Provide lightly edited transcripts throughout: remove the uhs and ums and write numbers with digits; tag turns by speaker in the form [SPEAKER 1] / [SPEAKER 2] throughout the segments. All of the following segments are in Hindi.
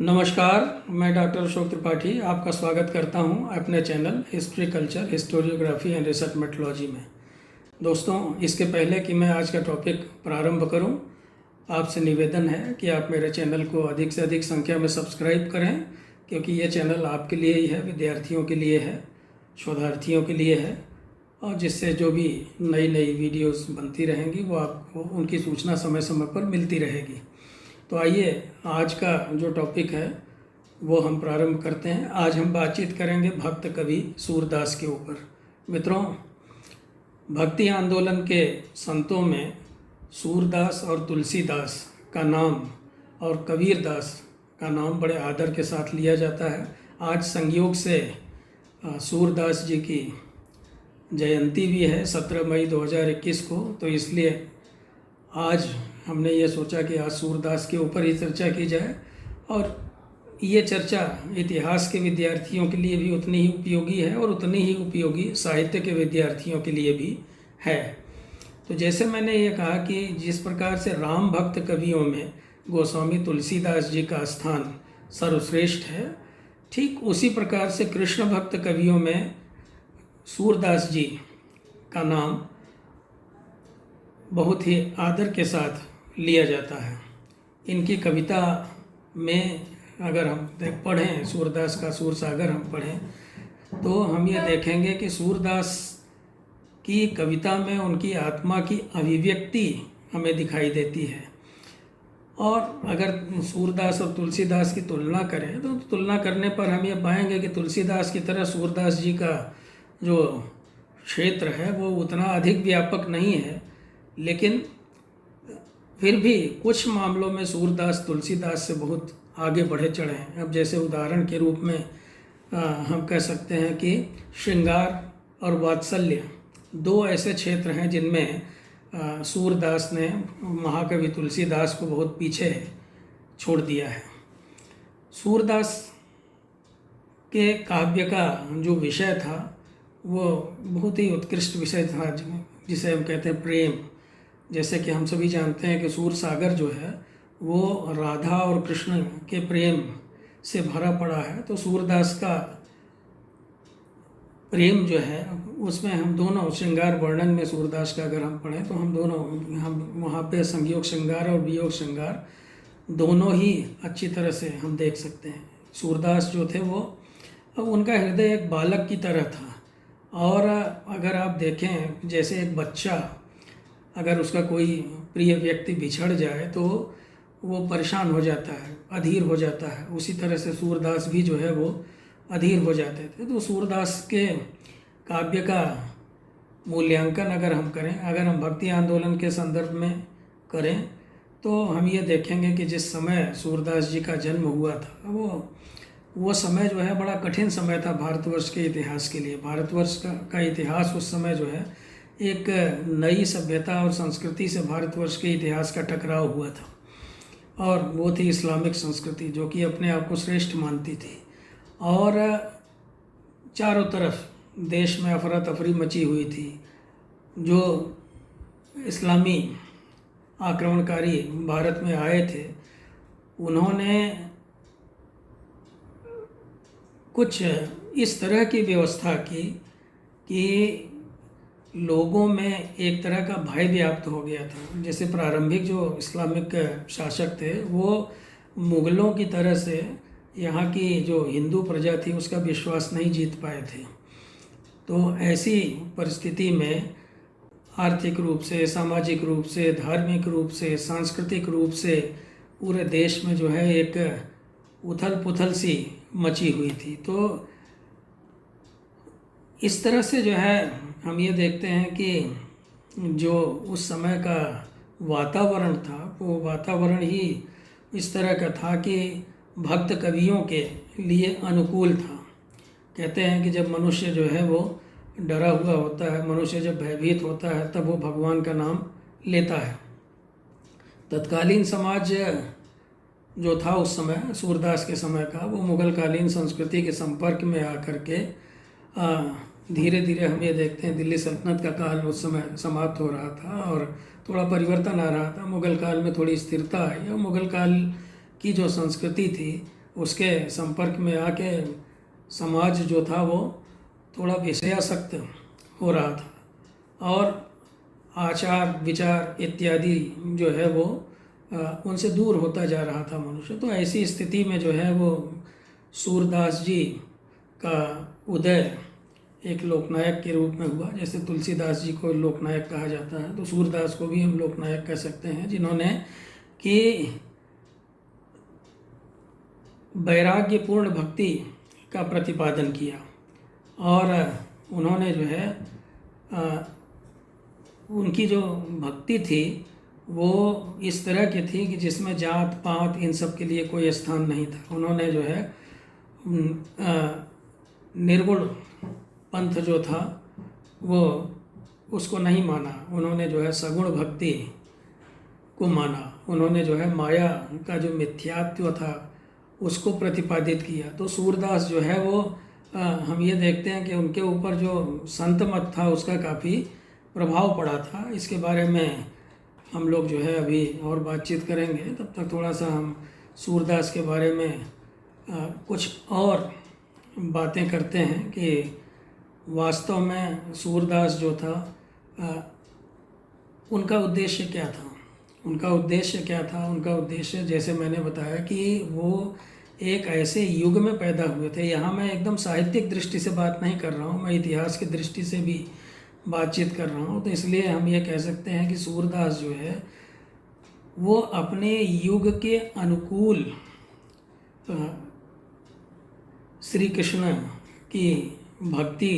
[SPEAKER 1] नमस्कार, मैं डॉक्टर अशोक त्रिपाठी आपका स्वागत करता हूं अपने channel history culture historiography and research methodology में। दोस्तों, इसके पहले कि मैं आज का टॉपिक प्रारंभ करूं, आपसे निवेदन है कि आप मेरे चैनल को अधिक से अधिक संख्या में सब्सक्राइब करें, क्योंकि ये चैनल आपके लिए ही है, विद्यार्थियों के लिए है, शोधार्थियों के लिए है, और जिससे जो भी नई नई वीडियोस बनती रहेंगी वो आपको उनकी सूचना समय समय पर मिलती रहेगी। तो आइए आज का जो टॉपिक है वो हम प्रारंभ करते हैं। आज हम बातचीत करेंगे भक्त कवि सूरदास के ऊपर। मित्रों, भक्ति आंदोलन के संतों में सूरदास और तुलसीदास का नाम और कबीरदास का नाम बड़े आदर के साथ लिया जाता है। आज संयोग से सूरदास जी की जयंती भी है 17 मई 2021 को, तो इसलिए आज हमने ये सोचा कि आज सूरदास के ऊपर ही चर्चा की जाए, और ये चर्चा इतिहास के विद्यार्थियों के लिए भी उतनी ही उपयोगी है और उतनी ही उपयोगी साहित्य के विद्यार्थियों के लिए भी है। तो जैसे मैंने ये कहा कि जिस प्रकार से राम भक्त कवियों में गोस्वामी तुलसीदास जी का स्थान सर्वश्रेष्ठ है, ठीक उसी प्रकार से कृष्ण भक्त कवियों में सूरदास जी का नाम बहुत ही आदर के साथ लिया जाता है। इनकी कविता में अगर हम पढ़ें, सूरदास का सूरसागर हम पढ़ें, तो हम ये देखेंगे कि सूरदास की कविता में उनकी आत्मा की अभिव्यक्ति हमें दिखाई देती है। और अगर सूरदास और तुलसीदास की तुलना करें तो तुलना करने पर हम ये पाएंगे कि तुलसीदास की तरह सूरदास जी का जो क्षेत्र है वो उतना अधिक व्यापक नहीं है, लेकिन फिर भी कुछ मामलों में सूरदास तुलसीदास से बहुत आगे बढ़े चढ़े हैं। अब जैसे उदाहरण के रूप में हम कह सकते हैं कि श्रृंगार और वात्सल्य दो ऐसे क्षेत्र हैं जिनमें सूरदास ने महाकवि तुलसीदास को बहुत पीछे छोड़ दिया है। सूरदास के काव्य का जो विषय था वो बहुत ही उत्कृष्ट विषय था, जिसे हम कहते हैं प्रेम। जैसे कि हम सभी जानते हैं कि सूरसागर जो है वो राधा और कृष्ण के प्रेम से भरा पड़ा है। तो सूरदास का प्रेम जो है उसमें हम दोनों श्रृंगार वर्णन में सूरदास का अगर हम पढ़ें तो हम वहाँ पे संयोग श्रृंगार और वियोग श्रृंगार दोनों ही अच्छी तरह से हम देख सकते हैं। सूरदास जो थे वो उनका हृदय एक बालक की तरह था, और अगर आप देखें जैसे एक बच्चा अगर उसका कोई प्रिय व्यक्ति बिछड़ जाए तो वो परेशान हो जाता है, अधीर हो जाता है, उसी तरह से सूरदास भी जो है वो अधीर हो जाते थे। तो सूरदास के काव्य का मूल्यांकन अगर हम करें, अगर हम भक्ति आंदोलन के संदर्भ में करें, तो हम ये देखेंगे कि जिस समय सूरदास जी का जन्म हुआ था वो समय जो है बड़ा कठिन समय था भारतवर्ष के इतिहास के लिए। भारतवर्ष का इतिहास उस समय जो है एक नई सभ्यता और संस्कृति से भारतवर्ष के इतिहास का टकराव हुआ था, और वो थी इस्लामिक संस्कृति जो कि अपने आप को श्रेष्ठ मानती थी। और चारों तरफ देश में अफरा तफरी मची हुई थी। जो इस्लामी आक्रमणकारी भारत में आए थे उन्होंने कुछ इस तरह की व्यवस्था की कि लोगों में एक तरह का भय व्याप्त हो गया था। जैसे प्रारंभिक जो इस्लामिक शासक थे वो मुग़लों की तरह से यहाँ की जो हिंदू प्रजा थी उसका विश्वास नहीं जीत पाए थे। तो ऐसी परिस्थिति में आर्थिक रूप से, सामाजिक रूप से, धार्मिक रूप से, सांस्कृतिक रूप से पूरे देश में जो है एक उथल पुथल सी मची हुई थी। तो इस तरह से जो है हम ये देखते हैं कि जो उस समय का वातावरण था वो वातावरण ही इस तरह का था कि भक्त कवियों के लिए अनुकूल था। कहते हैं कि जब मनुष्य जो है वो डरा हुआ होता है, मनुष्य जब भयभीत होता है तब वो भगवान का नाम लेता है। तत्कालीन समाज जो था उस समय सूरदास के समय का, वो मुग़लकालीन संस्कृति के संपर्क में आकर के धीरे धीरे हम ये देखते हैं दिल्ली सल्तनत का काल उस समय समाप्त हो रहा था और थोड़ा परिवर्तन आ रहा था। मुग़ल काल में थोड़ी स्थिरता आई और मुग़ल काल की जो संस्कृति थी उसके संपर्क में आके समाज जो था वो थोड़ा विषयासक्त हो रहा था और आचार विचार इत्यादि जो है वो उनसे दूर होता जा रहा था मनुष्य। तो ऐसी स्थिति में जो है वो सूरदास जी का उदय एक लोकनायक के रूप में हुआ। जैसे तुलसीदास जी को लोकनायक कहा जाता है, तो सूरदास को भी हम लोकनायक कह सकते हैं, जिन्होंने कि वैराग्यपूर्ण भक्ति का प्रतिपादन किया और उन्होंने जो है उनकी जो भक्ति थी वो इस तरह की थी कि जिसमें जात पात इन सब के लिए कोई स्थान नहीं था। उन्होंने जो है निर्गुण पंथ जो था वो उसको नहीं माना, उन्होंने जो है सगुण भक्ति को माना। उन्होंने जो है माया का जो मिथ्यात्व था उसको प्रतिपादित किया। तो सूरदास जो है वो हम ये देखते हैं कि उनके ऊपर जो संत मत था उसका काफ़ी प्रभाव पड़ा था। इसके बारे में हम लोग जो है अभी और बातचीत करेंगे। तब तक थोड़ा सा हम सूरदास के बारे में कुछ और बातें करते हैं कि वास्तव में सूरदास जो था उनका उद्देश्य क्या था। उनका उद्देश्य जैसे मैंने बताया कि वो एक ऐसे युग में पैदा हुए थे। यहाँ मैं एकदम साहित्यिक दृष्टि से बात नहीं कर रहा हूँ, मैं इतिहास की दृष्टि से भी बातचीत कर रहा हूँ। तो इसलिए हम ये कह सकते हैं कि सूरदास जो है वो अपने युग के अनुकूल श्री कृष्ण की भक्ति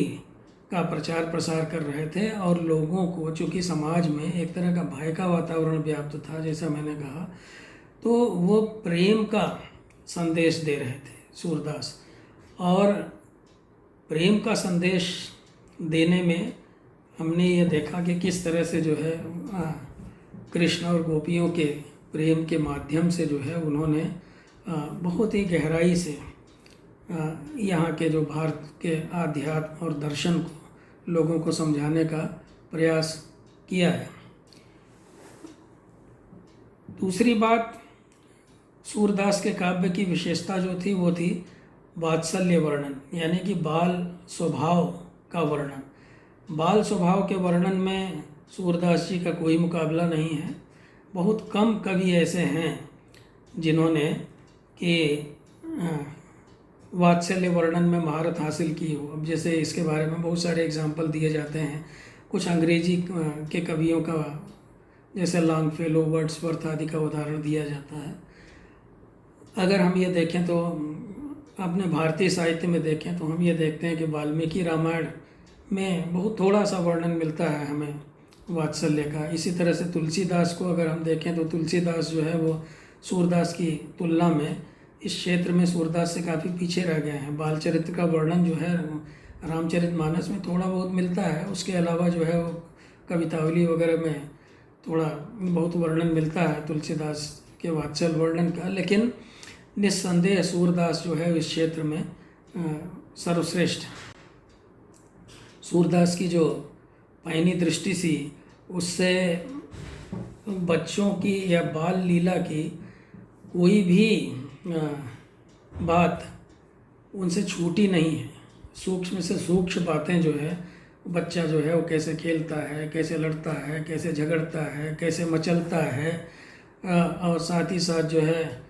[SPEAKER 1] का प्रचार प्रसार कर रहे थे और लोगों को, चूँकि समाज में एक तरह का भय का वातावरण व्याप्त था जैसा मैंने कहा, तो वो प्रेम का संदेश दे रहे थे सूरदास। और प्रेम का संदेश देने में हमने ये देखा कि किस तरह से जो है कृष्ण और गोपियों के प्रेम के माध्यम से जो है उन्होंने बहुत ही गहराई से यहाँ के जो भारत के आध्यात्म और दर्शन को लोगों को समझाने का प्रयास किया है। दूसरी बात, सूरदास के काव्य की विशेषता जो थी वो थी वात्सल्य वर्णन, यानी कि बाल स्वभाव का वर्णन। बाल स्वभाव के वर्णन में सूरदास जी का कोई मुकाबला नहीं है। बहुत कम कवि ऐसे हैं जिन्होंने कि वात्सल्य वर्णन में महारत हासिल की हो। अब जैसे इसके बारे में बहुत सारे एग्जाम्पल दिए जाते हैं। कुछ अंग्रेजी के कवियों का, जैसे लॉन्गफेलो, वर्ड्सवर्थ आदि का उदाहरण दिया जाता है। अगर हम ये देखें तो अपने भारतीय साहित्य में देखें तो हम ये देखते हैं कि वाल्मीकि रामायण में बहुत थोड़ा सा वर्णन मिलता है हमें वात्सल्य का। इसी तरह से तुलसीदास को अगर हम देखें तो तुलसीदास जो है वो सूरदास की तुलना में इस क्षेत्र में सूरदास से काफ़ी पीछे रह गए हैं। बाल चरित्र का वर्णन जो है रामचरितमानस में थोड़ा बहुत मिलता है, उसके अलावा जो है वो कवितावली वगैरह में थोड़ा बहुत वर्णन मिलता है तुलसीदास के वात्सल्य वर्णन का। लेकिन निस्संदेह सूरदास जो है इस क्षेत्र में सर्वश्रेष्ठ। सूरदास की जो पैनी दृष्टि सी, उससे बच्चों की या बाल लीला की कोई भी बात उनसे छूटी नहीं है। सूक्ष्म से सूक्ष्म बातें जो है, बच्चा जो है वो कैसे खेलता है, कैसे लड़ता है, कैसे झगड़ता है, कैसे मचलता है, और साथ ही साथ जो है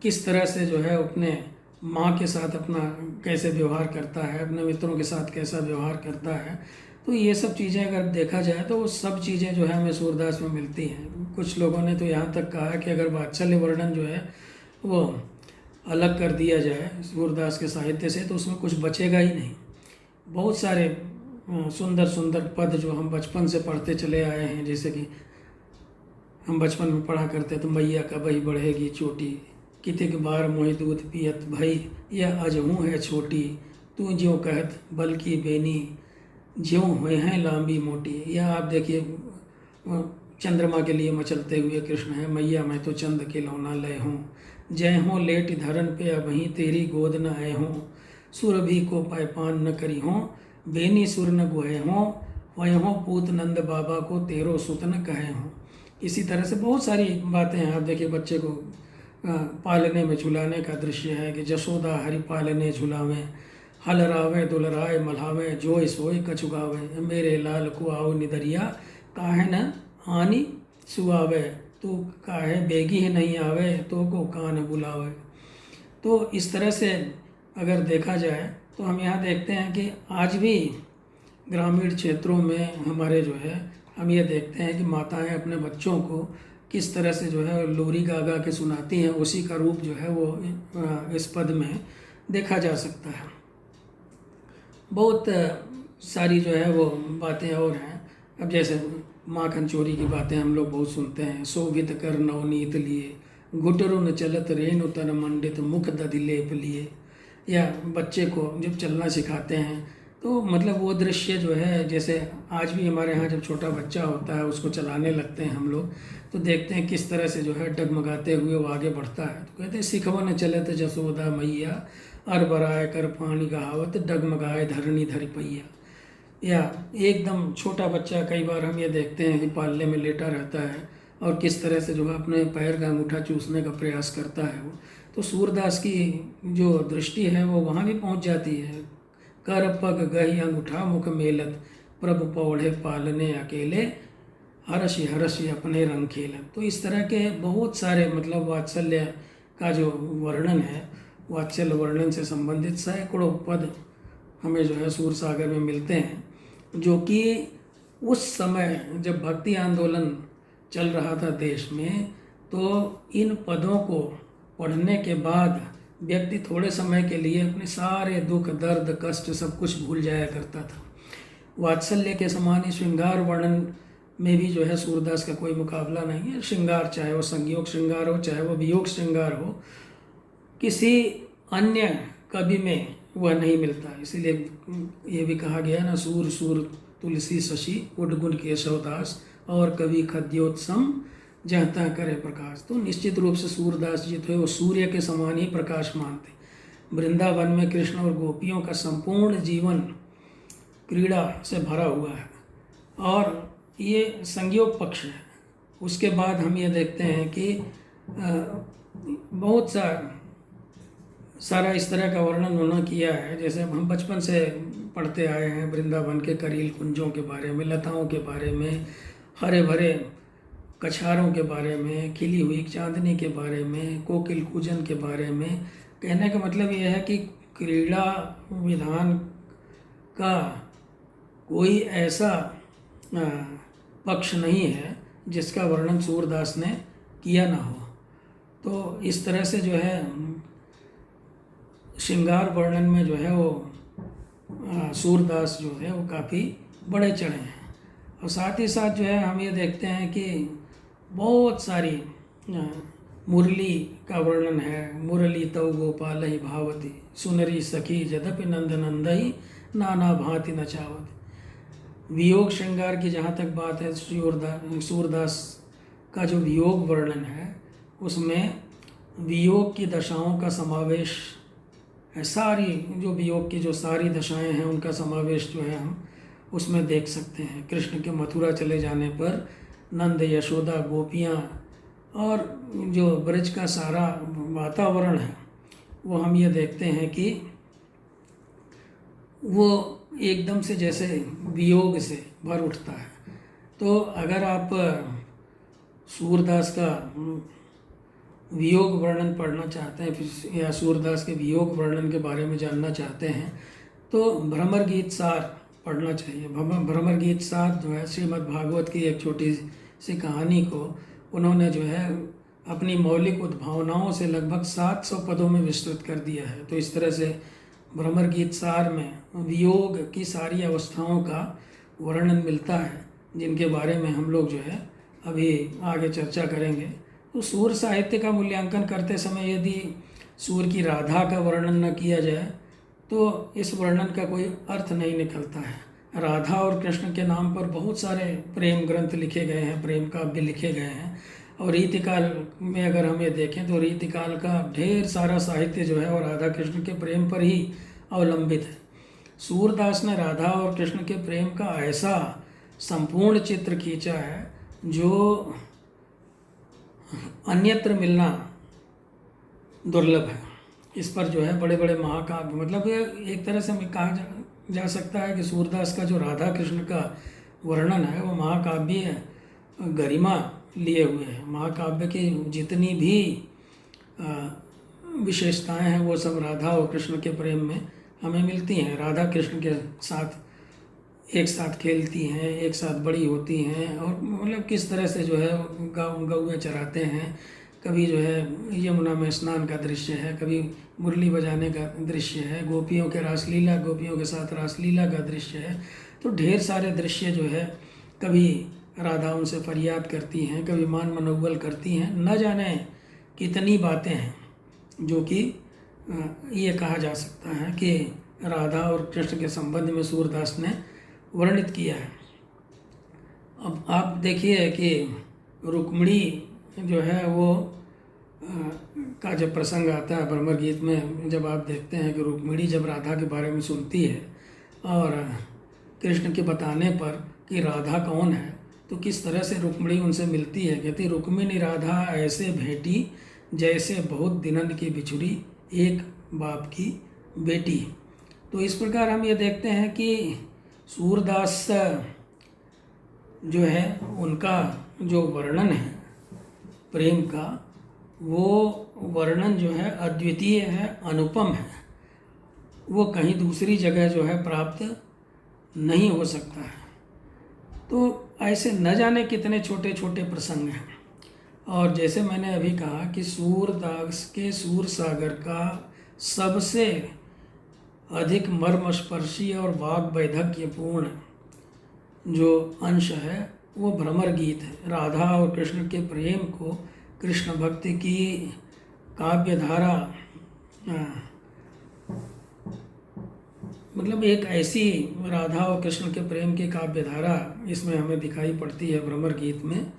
[SPEAKER 1] किस तरह से जो है अपने माँ के साथ अपना कैसे व्यवहार करता है, अपने मित्रों के साथ कैसा व्यवहार करता है। तो ये सब चीज़ें अगर देखा जाए तो वो सब चीज़ें जो है हमें सूरदास में मिलती हैं। कुछ लोगों ने तो यहाँ तक कहा कि अगर वात्सल्य वर्णन जो है वो अलग कर दिया जाए सूरदास के साहित्य से तो उसमें कुछ बचेगा ही नहीं। बहुत सारे सुंदर सुंदर पद जो हम बचपन से पढ़ते चले आए हैं, जैसे कि हम बचपन में पढ़ा करते तो मैया कबही बढ़ेगी चोटी, कितक बार मोहि दूध पियत भई, यह अजहूँ है छोटी, तू ज्यों कहत बल की बेनी, ज्यों हुए हैं लांबी मोटी। यह आप देखिए चंद्रमा के लिए मचलते हुए कृष्ण है, मैया मैं तो चंद के लौना लय हूँ, जय हों लेट धरन पे अबहीं तेरी गोद न आए हों, सुर भी को पैपान न करी हों, बेनी सुर न गुहे हों, वह हों पूत नंद बाबा को तेरो सुत न कहे हों। इसी तरह से बहुत सारी बातें हैं। आप देखिए बच्चे को पालने में झुलाने का दृश्य है कि जसोदा हरि पालने झुलावे, हल रावे दुलराय मल्हावे, जोय सोय कछुगावे, मेरे लाल को आओ निदरिया, काहे न आनी सुआवे, तू काहे बेगी ही नहीं आवे, तो को कान बुलावे। तो इस तरह से अगर देखा जाए तो हम यहाँ देखते हैं कि आज भी ग्रामीण क्षेत्रों में हमारे जो है हम ये देखते हैं कि माताएं अपने बच्चों को किस तरह से जो है लोरी गा गा के सुनाती हैं, उसी का रूप जो है वो इस पद में देखा जा सकता है। बहुत सारी जो है वो बातें और हैं। अब जैसे माखन चोरी की बातें हम लोग बहुत सुनते हैं, शोभित कर नवनीत लिए, घुटरुन चलत रेणु तन मंडित मुख दधि लेप लिए। या बच्चे को जब चलना सिखाते हैं तो मतलब वो दृश्य जो है, जैसे आज भी हमारे यहाँ जब छोटा बच्चा होता है उसको चलाने लगते हैं हम लोग, तो देखते हैं किस तरह से जो है डगमगाते हुए वो आगे बढ़ता है। तो कहते हैं सिखवन चलत जसोदा मैया, अर बराए कर पानी कहावत, डगमगाए धरणी धर पैया। या एकदम छोटा बच्चा, कई बार हम ये देखते हैं कि पालने में लेटा रहता है और किस तरह से जो है अपने पैर का अंगूठा चूसने का प्रयास करता है वो। तो सूरदास की जो दृष्टि है वो वहाँ भी पहुँच जाती है। कर पग गही अंगूठा मुख मेलत, प्रभु पौढ़े पालने अकेले, हरषि हरषि अपने रंग खेलत। तो इस तरह के बहुत सारे मतलब वात्सल्य का जो वर्णन है, वात्सल्य वर्णन से संबंधित सैकड़ों पद हमें जो है सूर सागर में मिलते हैं, जो कि उस समय जब भक्ति आंदोलन चल रहा था देश में, तो इन पदों को पढ़ने के बाद व्यक्ति थोड़े समय के लिए अपने सारे दुख दर्द कष्ट सब कुछ भूल जाया करता था। वात्सल्य के समान ही श्रृंगार वर्णन में भी जो है सूरदास का कोई मुकाबला नहीं है। श्रृंगार चाहे वो संयोग श्रृंगार हो, चाहे वो वियोग श्रृंगार हो, किसी अन्य कवि में वह नहीं मिलता। इसीलिए ये भी कहा गया ना, सूर सूर तुलसी शशि उडगुण केशवदास, और कवि खद्योत्सम जहता करे प्रकाश। तो निश्चित रूप से सूरदास जी थे वो सूर्य के समान ही प्रकाशमान थे। वृंदावन में कृष्ण और गोपियों का संपूर्ण जीवन क्रीड़ा से भरा हुआ है और ये संयोग पक्ष है। उसके बाद हम ये देखते हैं कि बहुत सारा इस तरह का वर्णन उन्होंने किया है। जैसे हम बचपन से पढ़ते आए हैं वृंदावन के करील कुंजों के बारे में, लताओं के बारे में, हरे भरे कछारों के बारे में, खिली हुई चांदनी के बारे में, कोकिल कूजन के बारे में। कहने का मतलब यह है कि क्रीड़ा विधान का कोई ऐसा पक्ष नहीं है जिसका वर्णन सूरदास ने किया ना हो। तो इस तरह से जो है श्रृंगार वर्णन में जो है वो सूरदास जो है वो काफ़ी बड़े चढ़े हैं। और साथ ही साथ जो है हम ये देखते हैं कि बहुत सारी मुरली का वर्णन है। मुरली तव गोपाल ही भावती, सुनरी सखी जदपि नंद नंदई, नाना भांति नचावत। वियोग श्रृंगार की जहाँ तक बात है, सूरदास का जो वियोग वर्णन है उसमें वियोग की दशाओं का समावेश है। सारी जो वियोग की जो सारी दशाएं हैं उनका समावेश जो है हम उसमें देख सकते हैं। कृष्ण के मथुरा चले जाने पर नंद यशोदा गोपियाँ और जो ब्रज का सारा वातावरण है वो हम ये देखते हैं कि वो एकदम से जैसे वियोग से भर उठता है। तो अगर आप सूरदास का वियोग वर्णन पढ़ना चाहते हैं या सूरदास के वियोग वर्णन के बारे में जानना चाहते हैं तो भ्रमर गीत सार पढ़ना चाहिए। भ्रमर गीत सार जो है श्रीमद् भागवत की एक छोटी सी कहानी को उन्होंने जो है अपनी मौलिक उद्भावनाओं से लगभग 700 पदों में विस्तृत कर दिया है। तो इस तरह से भ्रमर गीत सार में वियोग की सारी अवस्थाओं का वर्णन मिलता है, जिनके बारे में हम लोग जो है अभी आगे चर्चा करेंगे। तो सूर साहित्य का मूल्यांकन करते समय यदि सूर की राधा का वर्णन न किया जाए तो इस वर्णन का कोई अर्थ नहीं निकलता है। राधा और कृष्ण के नाम पर बहुत सारे प्रेम ग्रंथ लिखे गए हैं, प्रेम काव्य लिखे गए हैं। और रीतिकाल में अगर हम ये देखें तो रीतिकाल का ढेर सारा साहित्य जो है और राधा कृष्ण के प्रेम पर ही अवलंबित है। सूरदास ने राधा और कृष्ण के प्रेम का ऐसा संपूर्ण चित्र खींचा है जो अन्यत्र मिलना दुर्लभ है। इस पर जो है बड़े बड़े महाकाव्य, मतलब ये एक तरह से हमें कहा जा सकता है कि सूरदास का जो राधा कृष्ण का वर्णन है वो महाकाव्य गरिमा लिए हुए है। महाकाव्य की जितनी भी विशेषताएं हैं वो सब राधा और कृष्ण के प्रेम में हमें मिलती हैं। राधा कृष्ण के साथ एक साथ खेलती हैं, एक साथ बड़ी होती हैं, और मतलब किस तरह से जो है गौएं चराते हैं। कभी जो है यमुना में स्नान का दृश्य है, कभी मुरली बजाने का दृश्य है, गोपियों के रासलीला, गोपियों के साथ रासलीला का दृश्य है। तो ढेर सारे दृश्य जो है, कभी राधा उनसे फरियाद करती हैं, कभी मान मनोबल करती हैं। न जाने कितनी बातें हैं जो कि ये कहा जा सकता है कि राधा और कृष्ण के संबंध में सूरदास ने वर्णित किया है। अब आप देखिए कि रुक्मिणी जो है वो का जब प्रसंग आता है भ्रमर गीत में, जब आप देखते हैं कि रुक्मिणी जब राधा के बारे में सुनती है और कृष्ण के बताने पर कि राधा कौन है, तो किस तरह से रुक्मिणी उनसे मिलती है। कहती रुक्मिणी राधा ऐसे भेटी जैसे बहुत दिनन की बिछुड़ी एक बाप की बेटी। तो इस प्रकार हम ये देखते हैं कि सूरदास जो है उनका जो वर्णन है प्रेम का, वो वर्णन जो है अद्वितीय है, अनुपम है। वो कहीं दूसरी जगह जो है प्राप्त नहीं हो सकता है। तो ऐसे न जाने कितने छोटे छोटे प्रसंग हैं। और जैसे मैंने अभी कहा कि सूरदास के सूरसागर का सबसे अधिक मर्मस्पर्शी और वाग वैधक्यपूर्ण जो अंश है वो भ्रमर गीत है। राधा और कृष्ण के प्रेम को, कृष्ण भक्ति की काव्यधारा, मतलब एक ऐसी राधा और कृष्ण के प्रेम की काव्यधारा इसमें हमें दिखाई पड़ती है भ्रमर गीत में,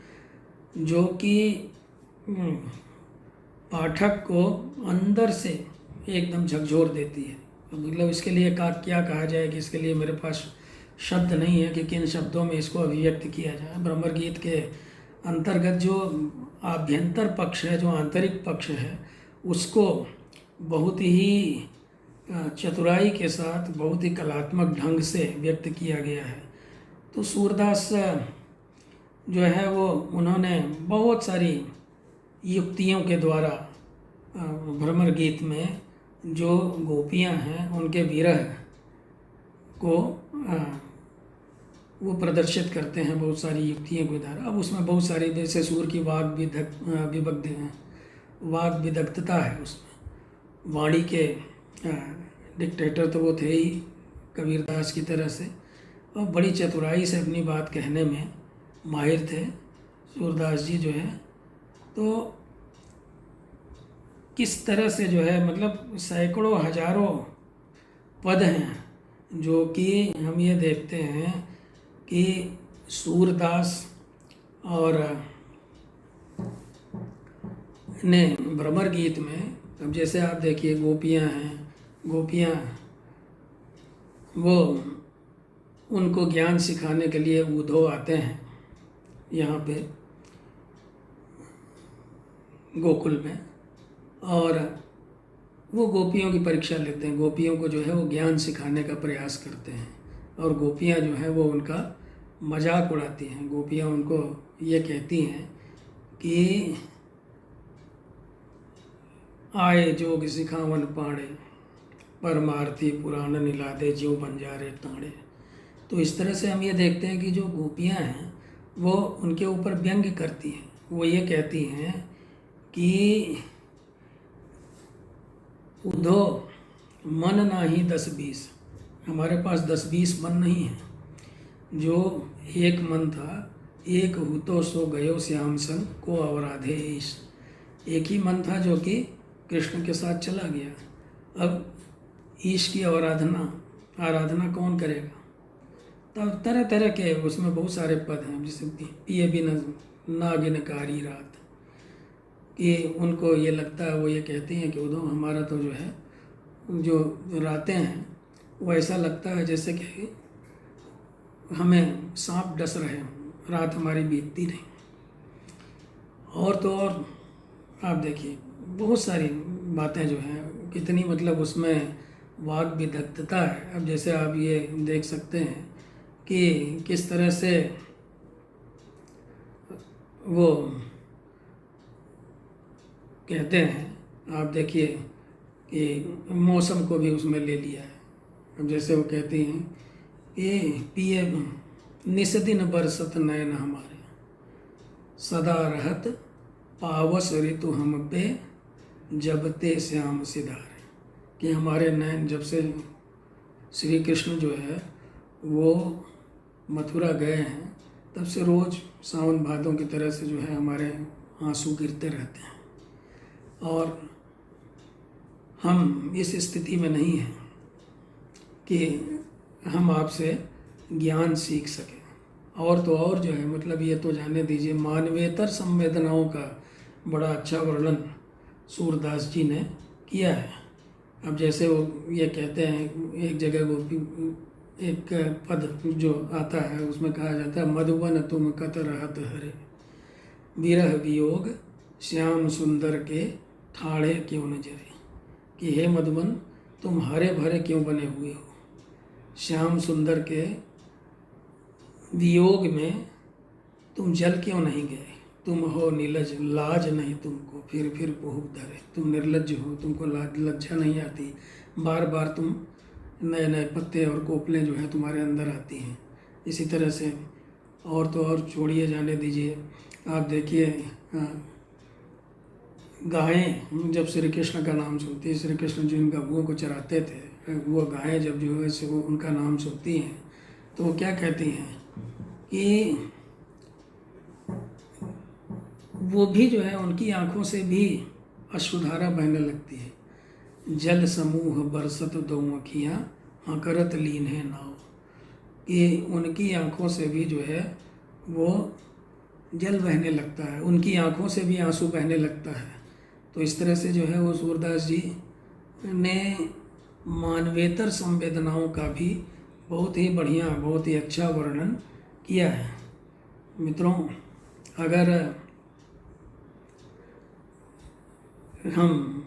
[SPEAKER 1] जो कि पाठक को अंदर से एकदम झकझोर देती है। मतलब इसके लिए क्या कहा जाए कि इसके लिए मेरे पास शब्द नहीं है कि किन शब्दों में इसको अभिव्यक्त किया जाए। भ्रमर गीत के अंतर्गत जो आभ्यंतर पक्ष है, जो आंतरिक पक्ष है, उसको बहुत ही चतुराई के साथ, बहुत ही कलात्मक ढंग से व्यक्त किया गया है। तो सूरदास जो है वो उन्होंने बहुत सारी युक्तियों के द्वारा भ्रमर गीत में जो गोपियां हैं उनके विरह को वो प्रदर्शित करते हैं बहुत सारी युक्तियों के द्वारा। अब उसमें बहुत सारी, जैसे सूर की वाग विदग्धता है, उसमें वाणी के डिक्टेटर तो वो थे ही कबीरदास की तरह से, और बड़ी चतुराई से अपनी बात कहने में माहिर थे सूरदास जी जो है। तो किस तरह से जो है, मतलब सैकड़ों हजारों पद हैं जो कि हम ये देखते हैं कि सूरदास और ने भ्रमर गीत में, अब जैसे आप देखिए गोपियां हैं, गोपियां वो उनको ज्ञान सिखाने के लिए उद्धव आते हैं यहाँ पे गोकुल में, और वो गोपियों की परीक्षा लेते हैं। गोपियों को जो है वो ज्ञान सिखाने का प्रयास करते हैं, और गोपियाँ जो हैं वो उनका मजाक उड़ाती हैं। गोपियाँ उनको ये कहती हैं कि आए जोग सिखावन पाड़े, परमार्थी पुराण नीलादे ज्यों बंजारे ताड़े। तो इस तरह से हम ये देखते हैं कि जो गोपियाँ हैं वो उनके ऊपर व्यंग्य करती हैं। वो ये कहती हैं कि उद्धो मन नाही 10-20, हमारे पास 10-20 मन नहीं है। जो एक मन था, एक हूतो सो गयो श्याम संग को अवराधे ईश। एक ही मन था जो कि कृष्ण के साथ चला गया। अब ईश की आराधना कौन करेगा? तब तरह तरह के उसमें बहुत सारे पद हैं, जैसे पिए बिन नागिनकारी रात, कि उनको ये लगता है, वो ये कहती हैं कि उद्धव हमारा तो जो है जो रातें हैं वो ऐसा लगता है जैसे कि हमें सांप डस रहे हों, रात हमारी बीतती नहीं। और तो और आप देखिए बहुत सारी बातें जो हैं कितनी मतलब उसमें वाक विदग्धता है। अब जैसे आप ये देख सकते हैं कि किस तरह से वो कहते हैं, आप देखिए कि मौसम को भी उसमें ले लिया है। अब जैसे वो कहती हैं कि पिए निस दिन बरसत नैन हमारे, सदा रहत पावस ऋतु हम पे, जब ते श्याम सिधारे। कि हमारे नैन जब से श्री कृष्ण जो है वो मथुरा गए हैं तब से रोज़ सावन भादों की तरह से जो है हमारे आंसू गिरते रहते हैं, और हम इस स्थिति में नहीं हैं कि हम आपसे ज्ञान सीख सकें। और तो और जो है मतलब ये तो जाने दीजिए, मानवेतर संवेदनाओं का बड़ा अच्छा वर्णन सूरदास जी ने किया है। अब जैसे वो ये कहते हैं, एक जगह गोपी एक पद जो आता है उसमें कहा जाता है, मधुबन तुम कत रहत हरे, विरह वियोग श्याम सुंदर के ठाड़े क्यों न जरे। कि हे मधुबन, तुम हरे भरे क्यों बने हुए हो, श्याम सुंदर के वियोग में तुम जल क्यों नहीं गए। तुम हो नीलज, लाज नहीं तुमको फिर बहुत धरे। तुम निर्लज्ज हो, तुमको लज्जा नहीं आती, बार बार तुम नए नए पत्ते और कोपलें जो हैं तुम्हारे अंदर आती हैं। इसी तरह से और तो और छोड़िए, जाने दीजिए। आप देखिए गायें जब श्री कृष्ण का नाम सुनती है, श्री कृष्ण जो इन गऊओं को चराते थे, वो गायें जब जो है वो उनका नाम सुनती हैं तो वो क्या कहती हैं कि वो भी जो है उनकी आंखों से भी अश्रुधारा बहने लगती है। जल समूह बरसत दो अखियाँ, हाँ करत लीन है नाव। कि उनकी आंखों से भी जो है वो जल बहने लगता है, उनकी आंखों से भी आंसू बहने लगता है। तो इस तरह से जो है वो सूरदास जी ने मानवेतर संवेदनाओं का भी बहुत ही बढ़िया, बहुत ही अच्छा वर्णन किया है। मित्रों, अगर हम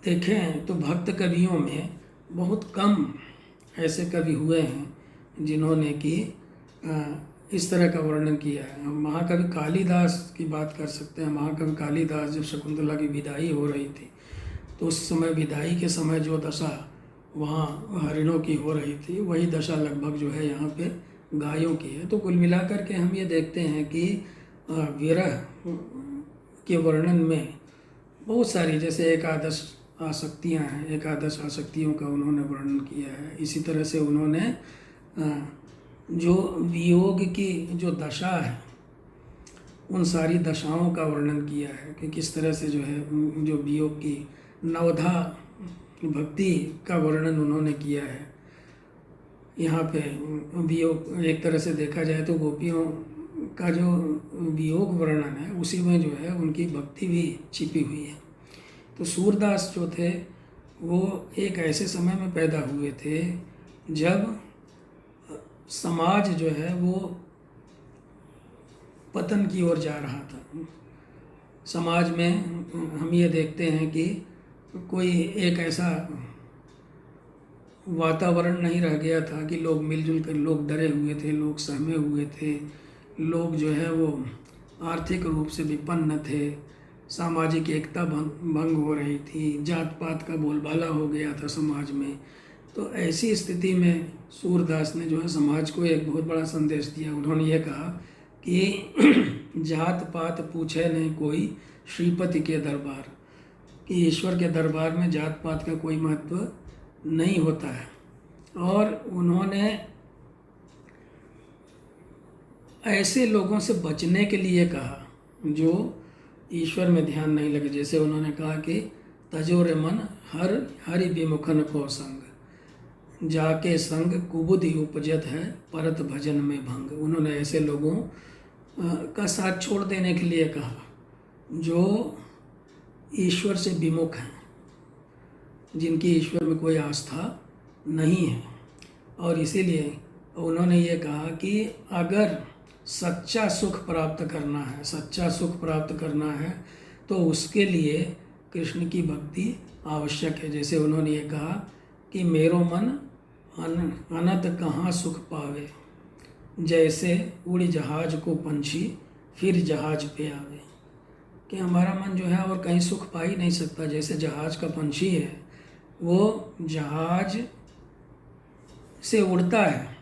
[SPEAKER 1] देखें तो भक्त कवियों में बहुत कम ऐसे कवि हुए हैं जिन्होंने कि इस तरह का वर्णन किया है। हम महाकवि कालिदास की बात कर सकते हैं। महाकवि कालिदास जब शकुंतला की विदाई हो रही थी तो उस समय विदाई के समय जो दशा वहाँ हरिणों की हो रही थी, वही दशा लगभग जो है यहाँ पे गायों की है। तो कुल मिलाकर के हम ये देखते हैं कि विरह के वर्णन में बहुत सारी, जैसे एकादश आसक्तियाँ हैं, एकादश आसक्तियों का उन्होंने वर्णन किया है। इसी तरह से उन्होंने जो वियोग की जो दशा है उन सारी दशाओं का वर्णन किया है कि किस तरह से जो है जो वियोग की नवधा भक्ति का वर्णन उन्होंने किया है। यहाँ पे वियोग एक तरह से देखा जाए तो गोपियों का जो वियोग वर्णन है उसी में जो है उनकी भक्ति भी छिपी हुई है। तो सूरदास जो थे वो एक ऐसे समय में पैदा हुए थे जब समाज जो है वो पतन की ओर जा रहा था। समाज में हम ये देखते हैं कि कोई एक ऐसा वातावरण नहीं रह गया था कि लोग मिलजुल कर, लोग डरे हुए थे, लोग सहमे हुए थे, लोग जो है वो आर्थिक रूप से विपन्न थे, सामाजिक एकता भंग हो रही थी, जात पात का बोलबाला हो गया था समाज में। तो ऐसी स्थिति में सूरदास ने जो है समाज को एक बहुत बड़ा संदेश दिया। उन्होंने ये कहा कि जात पात पूछे नहीं कोई श्रीपति के दरबार, कि ईश्वर के दरबार में जात पात का कोई महत्व नहीं होता है। और उन्होंने ऐसे लोगों से बचने के लिए कहा जो ईश्वर में ध्यान नहीं लगे। जैसे उन्होंने कहा कि तजोरे मन हरि विमुखन को संग, जाके संग कुबुद्धि उपजत है परत भजन में भंग। उन्होंने ऐसे लोगों का साथ छोड़ देने के लिए कहा जो ईश्वर से विमुख हैं, जिनकी ईश्वर में कोई आस्था नहीं है। और इसीलिए उन्होंने ये कहा कि अगर सच्चा सुख प्राप्त करना है, सच्चा सुख प्राप्त करना है तो उसके लिए कृष्ण की भक्ति आवश्यक है। जैसे उन्होंने ये कहा कि मेरो मन अनत कहाँ सुख पावे, जैसे उड़ जहाज को पंछी फिर जहाज पे आवे। कि हमारा मन जो है और कहीं सुख पा ही नहीं सकता। जैसे जहाज का पंछी है, वो जहाज से उड़ता है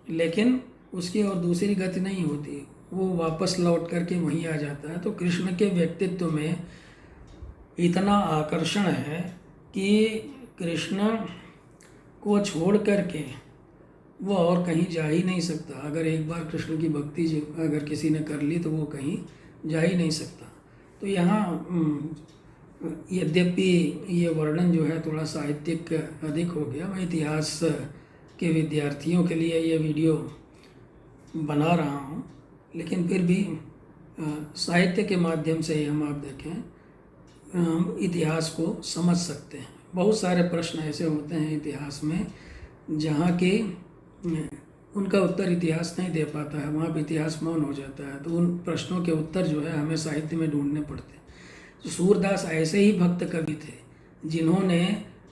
[SPEAKER 1] लेकिन उसकी और दूसरी गति नहीं होती, वो वापस लौट करके वहीं आ जाता है। तो कृष्ण के व्यक्तित्व में इतना आकर्षण है कि कृष्ण को छोड़ करके वो और कहीं जा ही नहीं सकता। अगर एक बार कृष्ण की भक्ति अगर किसी ने कर ली तो वो कहीं जा ही नहीं सकता। तो यहाँ यद्यपि ये वर्णन जो है थोड़ा साहित्यिक अधिक हो गया, मैं इतिहास के विद्यार्थियों के लिए ये वीडियो बना रहा हूँ, लेकिन फिर भी साहित्य के माध्यम से ही हम आप देखें इतिहास को समझ सकते हैं। बहुत सारे प्रश्न ऐसे होते हैं इतिहास में जहाँ के उनका उत्तर इतिहास नहीं दे पाता है, वहाँ पर इतिहास मौन हो जाता है। तो उन प्रश्नों के उत्तर जो है हमें साहित्य में ढूंढने पड़ते हैं। तो सूरदास ऐसे ही भक्त कवि थे जिन्होंने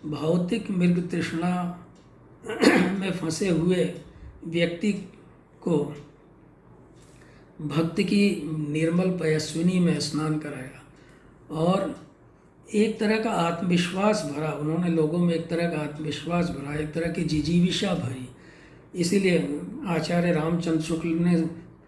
[SPEAKER 1] भौतिक मृग तृष्णा में फंसे हुए व्यक्ति को भक्ति की निर्मल पयस्विनी में स्नान कराया और एक तरह का आत्मविश्वास भरा। उन्होंने लोगों में एक तरह का आत्मविश्वास भरा, एक तरह की जिजीविषा भरी। इसीलिए आचार्य रामचंद्र शुक्ल ने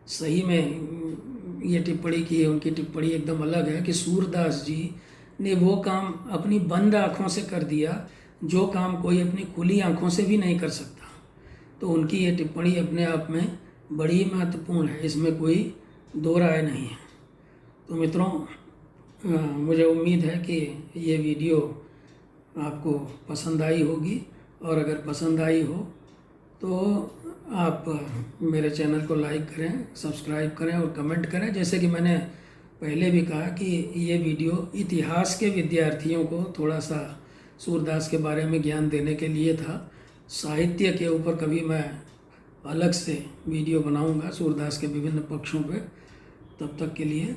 [SPEAKER 1] सही में ये टिप्पणी की है, उनकी टिप्पणी एकदम अलग है कि सूरदास जी ने वो काम अपनी बंद आँखों से कर दिया जो काम कोई अपनी खुली आँखों से भी नहीं कर सकता। तो उनकी ये टिप्पणी अपने आप में बड़ी महत्वपूर्ण है, इसमें कोई दो राय नहीं है। तो मित्रों, मुझे उम्मीद है कि ये वीडियो आपको पसंद आई होगी, और अगर पसंद आई हो तो आप मेरे चैनल को लाइक करें, सब्सक्राइब करें और कमेंट करें। जैसे कि मैंने पहले भी कहा कि ये वीडियो इतिहास के विद्यार्थियों को थोड़ा सा सूरदास के बारे में ज्ञान देने के लिए था। साहित्य के ऊपर कभी मैं अलग से वीडियो बनाऊंगा सूरदास के विभिन्न पक्षों पे। तब तक के लिए